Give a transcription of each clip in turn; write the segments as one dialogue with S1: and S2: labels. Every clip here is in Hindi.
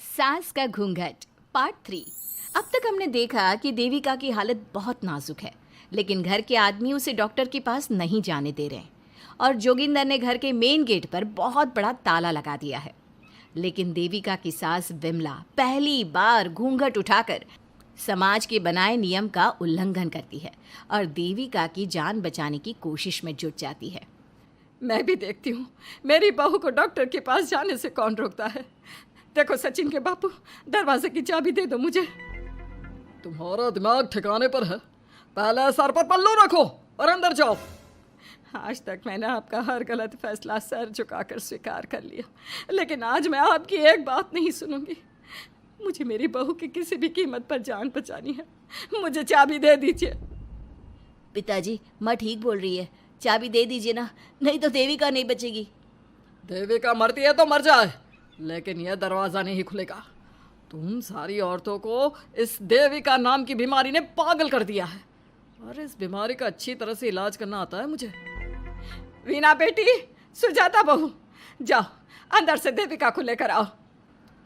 S1: सास का घूंघट पार्ट 3। अब तक हमने देखा कि देविका की हालत बहुत नाजुक है, लेकिन घर के आदमी उसे डॉक्टर के पास नहीं जाने दे रहे हैं और जोगिंदर ने घर के मेन गेट पर बहुत बड़ा ताला लगा दिया है। लेकिन देविका की सास विमला पहली बार घूंघट उठाकर समाज के बनाए नियम का उल्लंघन करती है और देविका की जान बचाने की कोशिश में जुट जाती है।
S2: मैं भी देखती हूँ मेरी बहू को डॉक्टर के पास जाने से कौन रोकता है। देखो सचिन के बापू, दरवाजे की चाबी दे दो मुझे। तुम्हारा दिमाग ठिकाने पर है, पहले सर पर पल्लू रखो और अंदर जाओ। आज तक मैंने आपका हर गलत फैसला सर झुकाकर स्वीकार कर लिया, लेकिन आज मैं आपकी एक बात नहीं सुनूंगी। मुझे मेरी बहू की किसी भी कीमत पर जान बचानी है। मुझे चाबी दे दीजिए।
S1: पिताजी, माँ ठीक बोल रही है, चाबी दे दीजिए ना, नहीं तो देविका नहीं बचेगी।
S2: देविका मरती है तो मर जाए, लेकिन यह दरवाज़ा नहीं खुलेगा। तुम सारी औरतों को इस देविका नाम की बीमारी ने पागल कर दिया है और इस बीमारी का अच्छी तरह से इलाज करना आता है मुझे। वीना बेटी, सुजाता बहू, जाओ अंदर से देविका को लेकर आओ।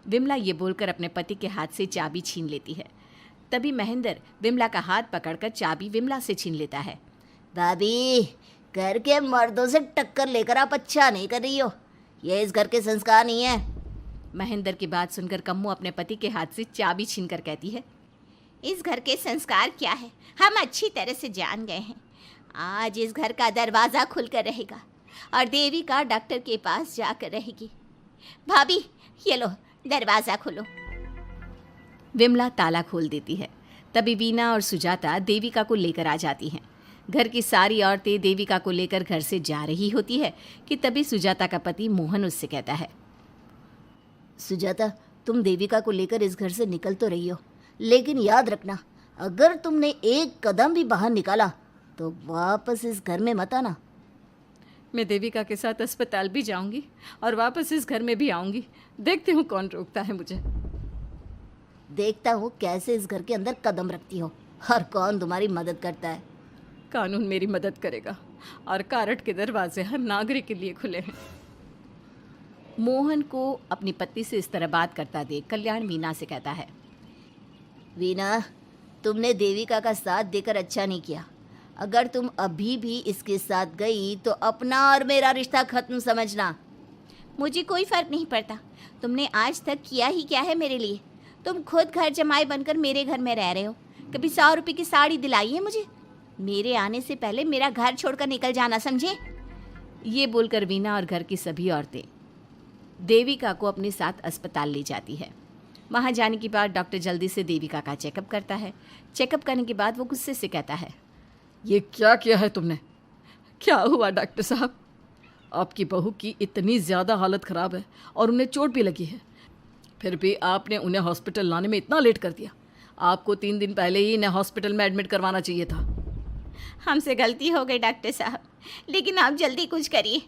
S1: विमला ये बोलकर अपने पति के हाथ से चाबी छीन लेती है। तभी महेंद्र विमला का हाथ पकड़कर चाबी विमला से छीन लेता है।
S3: भाभी, घर के मर्दों से टक्कर लेकर आप अच्छा नहीं कर रही हो। ये इस घर के संस्कार नहीं है।
S1: महेंद्र की बात सुनकर कम्मू अपने पति के हाथ से चाबी छीनकर कहती है,
S3: इस घर के संस्कार क्या है हम अच्छी तरह से जान गए हैं। आज इस घर का दरवाज़ा खुलकर रहेगा और देविका डॉक्टर के पास जाकर रहेगी। भाभी, ये लो दरवाज़ा खोलो।
S1: विमला ताला खोल देती है। तभी वीना और सुजाता देविका को लेकर आ जाती हैं। घर की सारी औरतें देविका को लेकर घर से जा रही होती है कि तभी सुजाता का पति मोहन उससे कहता है,
S3: सुजाता, तुम देविका को लेकर इस घर से निकल तो रही हो, लेकिन याद रखना, अगर तुमने एक कदम भी बाहर निकाला तो वापस इस घर में मत आना।
S2: मैं देविका के साथ अस्पताल भी जाऊंगी और वापस इस घर में भी आऊंगी। देखती हूँ कौन रोकता है मुझे।
S3: देखता हूँ कैसे इस घर के अंदर कदम रखती हो और कौन तुम्हारी मदद करता है।
S2: कानून मेरी मदद करेगा और कारट के दरवाजे हर नागरिक के लिए खुले हैं।
S1: मोहन को अपनी पत्नी से इस तरह बात करता देख कल्याण वीना से कहता है,
S3: वीना, तुमने देविका का साथ देकर अच्छा नहीं किया। अगर तुम अभी भी इसके साथ गई तो अपना और मेरा रिश्ता खत्म समझना।
S4: मुझे कोई फर्क नहीं पड़ता। तुमने आज तक किया ही क्या है मेरे लिए। तुम खुद घर जमाई बनकर मेरे घर में रह रहे हो। कभी 100 रुपये की साड़ी दिलाई है मुझे। मेरे आने से पहले मेरा घर छोड़कर निकल जाना, समझे।
S1: ये बोलकर वीना और घर की सभी औरतें देविका को अपने साथ अस्पताल ले जाती है। वहाँ जाने के बाद डॉक्टर जल्दी से देविका का चेकअप करता है। चेकअप करने के बाद वो गुस्से से कहता है,
S2: ये क्या किया है तुमने? क्या हुआ डॉक्टर साहब? आपकी बहू की इतनी ज़्यादा हालत ख़राब है और उन्हें चोट भी लगी है, फिर भी आपने उन्हें हॉस्पिटल लाने में इतना लेट कर दिया। आपको 3 दिन पहले ही इन्हें हॉस्पिटल में एडमिट करवाना चाहिए था।
S4: हमसे गलती हो गई डॉक्टर साहब, लेकिन आप जल्दी कुछ करिए।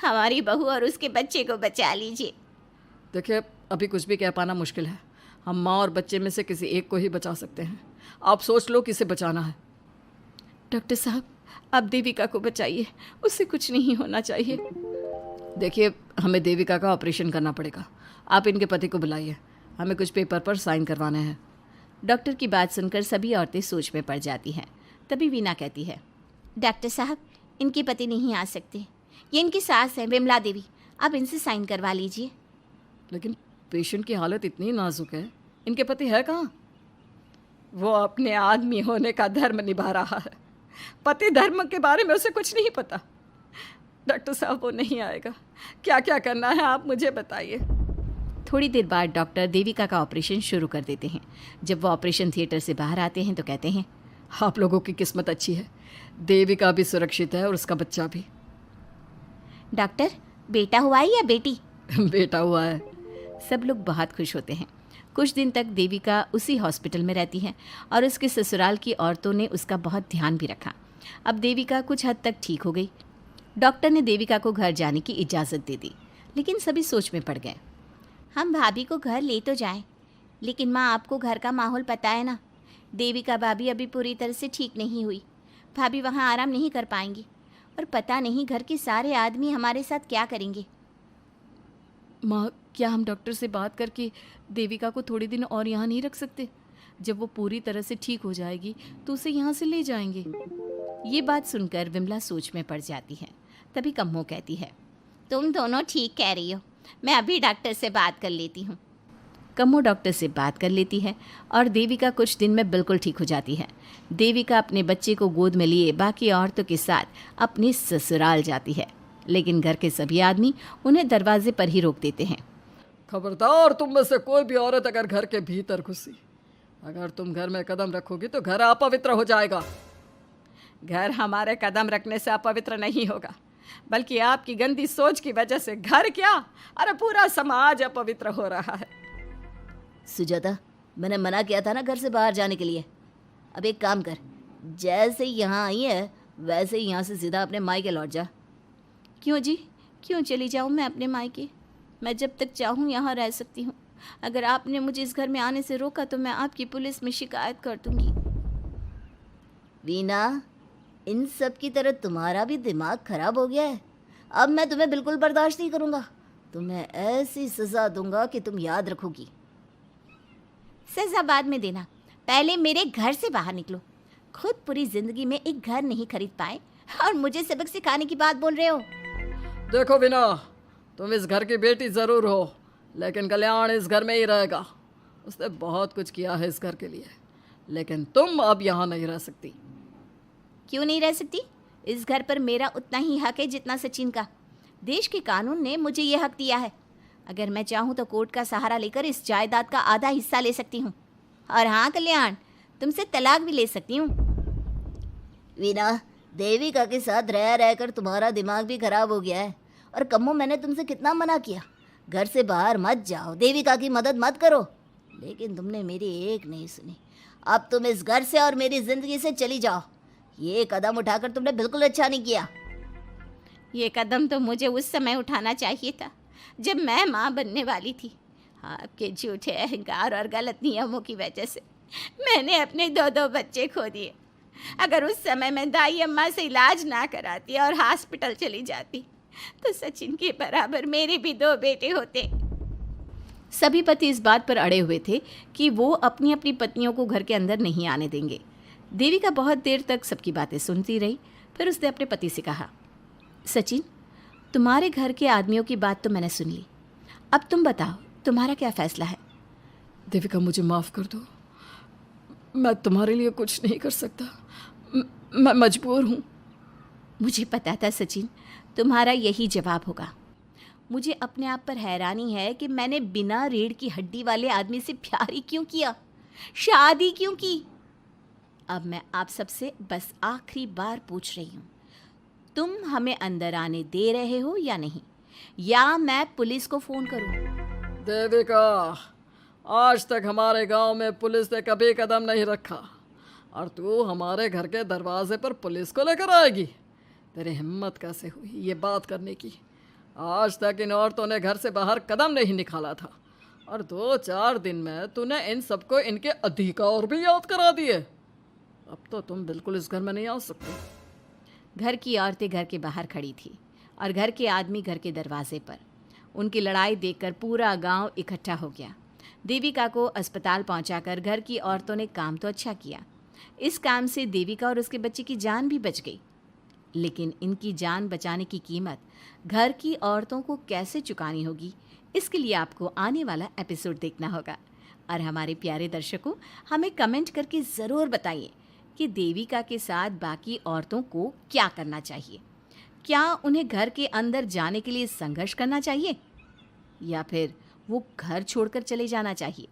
S4: हमारी बहू और उसके बच्चे को बचा लीजिए।
S2: देखिए, अभी कुछ भी कह पाना मुश्किल है। हम माँ और बच्चे में से किसी एक को ही बचा सकते हैं। आप सोच लो किसे बचाना है।
S1: डॉक्टर साहब, आप देविका को बचाइए, उससे कुछ नहीं होना चाहिए।
S2: देखिए, हमें देविका का ऑपरेशन करना पड़ेगा। आप इनके पति को बुलाइए, हमें कुछ पेपर पर साइन करवाने हैं।
S1: डॉक्टर की बात सुनकर सभी औरतें सोच में पड़ जाती हैं। तभी वीना कहती है,
S4: डॉक्टर साहब, इनके पति नहीं आ सकते। ये इनकी सास है विमला देवी, आप इनसे साइन करवा लीजिए।
S2: लेकिन पेशेंट की हालत इतनी नाजुक है, इनके पति है कहाँ? वो अपने आदमी होने का धर्म निभा रहा है। पति धर्म के बारे में उसे कुछ नहीं पता। डॉक्टर साहब, वो नहीं आएगा। क्या क्या करना है आप मुझे बताइए।
S1: थोड़ी देर बाद डॉक्टर देविका का ऑपरेशन शुरू कर देते हैं। जब वो ऑपरेशन थिएटर से बाहर आते हैं तो कहते हैं,
S2: आप लोगों की किस्मत अच्छी है, देविका भी सुरक्षित है और उसका बच्चा भी।
S4: डॉक्टर, बेटा हुआ है या बेटी?
S2: बेटा हुआ है।
S1: सब लोग बहुत खुश होते हैं। कुछ दिन तक देविका उसी हॉस्पिटल में रहती है और उसके ससुराल की औरतों ने उसका बहुत ध्यान भी रखा। अब देविका कुछ हद तक ठीक हो गई। डॉक्टर ने देविका को घर जाने की इजाज़त दे दी, लेकिन सभी सोच में पड़ गए।
S4: हम भाभी को घर ले तो जाएं, लेकिन माँ, आपको घर का माहौल पता है ना। देविका भाभी अभी पूरी तरह से ठीक नहीं हुई। भाभी वहाँ आराम नहीं कर पाएंगी और पता नहीं घर के सारे आदमी हमारे साथ क्या करेंगे।
S1: माँ, क्या हम डॉक्टर से बात करके देविका को थोड़े दिन और यहाँ नहीं रख सकते? जब वो पूरी तरह से ठीक हो जाएगी तो उसे यहाँ से ले जाएंगे। ये बात सुनकर विमला सोच में पड़ जाती है। तभी कम्मो कहती है,
S3: तुम दोनों ठीक कह रही हो, मैं अभी डॉक्टर से बात कर लेती हूँ।
S1: कम्मो डॉक्टर से बात कर लेती है और देविका कुछ दिन में बिल्कुल ठीक हो जाती है। देविका अपने बच्चे को गोद में लिए बाकी औरतों के साथ अपने ससुराल जाती है, लेकिन घर के सभी आदमी उन्हें दरवाजे पर ही रोक देते हैं।
S2: खबरदार, तुम में से कोई भी औरत अगर घर के भीतर घुसी, अगर तुम घर में कदम रखोगी तो घर अपवित्र हो जाएगा। घर हमारे कदम रखने से अपवित्र नहीं होगा, बल्कि आपकी गंदी सोच की वजह से घर क्या, अरे पूरा समाज अपवित्र हो रहा है।
S4: सुजाता, मैंने मना किया था ना घर से बाहर जाने के लिए। अब एक काम कर, जैसे यहाँ आई है वैसे ही यहाँ से सीधा अपने मायके लौट जा।
S3: क्यों जी, क्यों चली जाऊँ मैं अपने मायके? मैं जब तक चाहूँ यहाँ रह सकती हूँ। अगर आपने मुझे इस घर में आने से रोका तो मैं आपकी पुलिस में शिकायत कर दूँगी।
S4: वीना, इन सब की तरह तुम्हारा भी दिमाग खराब हो गया है। अब मैं तुम्हें बिल्कुल बर्दाश्त नहीं करूँगा। तुम्हें ऐसी सज़ा दूंगा कि तुम याद रखोगी।
S3: सज़ा बाद में देना, पहले मेरे घर से बाहर निकलो। खुद पूरी ज़िंदगी में एक घर नहीं खरीद पाए और मुझे सबक सिखाने की बात बोल रहे हो।
S2: देखो वीना, तुम इस घर की बेटी ज़रूर हो, लेकिन कल्याण इस घर में ही रहेगा। उसने बहुत कुछ किया है इस घर के लिए, लेकिन तुम अब यहाँ नहीं रह सकती।
S3: क्यों नहीं रह सकती? इस घर पर मेरा उतना ही हक है जितना सचिन का। देश के कानून ने मुझे ये हक दिया है। अगर मैं चाहूँ तो कोर्ट का सहारा लेकर इस जायदाद का आधा हिस्सा ले सकती हूँ। और हाँ कल्याण, तुमसे तलाक भी ले सकती हूँ।
S4: वीना, देविका के साथ रह रहकर तुम्हारा दिमाग भी खराब हो गया है। और कम्मो, मैंने तुमसे कितना मना किया, घर से बाहर मत जाओ, देविका की मदद मत करो, लेकिन तुमने मेरी एक नहीं सुनी। अब तुम इस घर से और मेरी ज़िंदगी से चली जाओ। ये कदम उठाकर तुमने बिल्कुल अच्छा नहीं किया।
S3: ये कदम तो मुझे उस समय उठाना चाहिए था जब मैं माँ बनने वाली थी। आपके झूठे अहंकार और गलत नियमों की वजह से मैंने अपने 2 बच्चे खो दिए। अगर उस समय मैं दाई अम्मा से इलाज ना कराती और हॉस्पिटल चली जाती तो सचिन के बराबर मेरे भी 2 बेटे होते।
S1: सभी पति इस बात पर अड़े हुए थे कि वो अपनी अपनी पत्नियों को घर के अंदर नहीं आने देंगे। देविका बहुत देर तक सबकी बातें सुनती रही। फिर उसने अपने पति से कहा, सचिन, तुम्हारे घर के आदमियों की बात तो मैंने सुन ली, अब तुम बताओ तुम्हारा क्या फैसला है?
S2: देविका, मुझे माफ़ कर दो, मैं तुम्हारे लिए कुछ नहीं कर सकता, मैं मजबूर हूँ।
S3: मुझे पता था सचिन, तुम्हारा यही जवाब होगा। मुझे अपने आप पर हैरानी है कि मैंने बिना रीढ़ की हड्डी वाले आदमी से प्यार ही क्यों किया, शादी क्यों की। अब मैं आप सबसे बस आखिरी बार पूछ रही हूँ, तुम हमें अंदर आने दे रहे हो या नहीं, या मैं पुलिस को फ़ोन करूँ?
S2: देविका, आज तक हमारे गांव में पुलिस ने कभी कदम नहीं रखा और तू हमारे घर के दरवाजे पर पुलिस को लेकर आएगी? तेरी हिम्मत कैसे हुई ये बात करने की? आज तक इन औरतों ने घर से बाहर कदम नहीं निकाला था और 2-4 दिन में तूने इन सबको इनके अधिकार भी याद करा दिए। अब तो तुम बिल्कुल इस घर में नहीं आ सकते।
S1: घर की औरतें घर के बाहर खड़ी थी और घर के आदमी घर के दरवाजे पर। उनकी लड़ाई देखकर पूरा गांव इकट्ठा हो गया। देविका को अस्पताल पहुंचाकर घर की औरतों ने काम तो अच्छा किया। इस काम से देविका और उसके बच्चे की जान भी बच गई, लेकिन इनकी जान बचाने की कीमत घर की औरतों को कैसे चुकानी होगी, इसके लिए आपको आने वाला एपिसोड देखना होगा। और हमारे प्यारे दर्शकों, हमें कमेंट करके ज़रूर बताइए कि देविका के साथ बाकी औरतों को क्या करना चाहिए। क्या उन्हें घर के अंदर जाने के लिए संघर्ष करना चाहिए या फिर वो घर छोड़कर चले जाना चाहिए?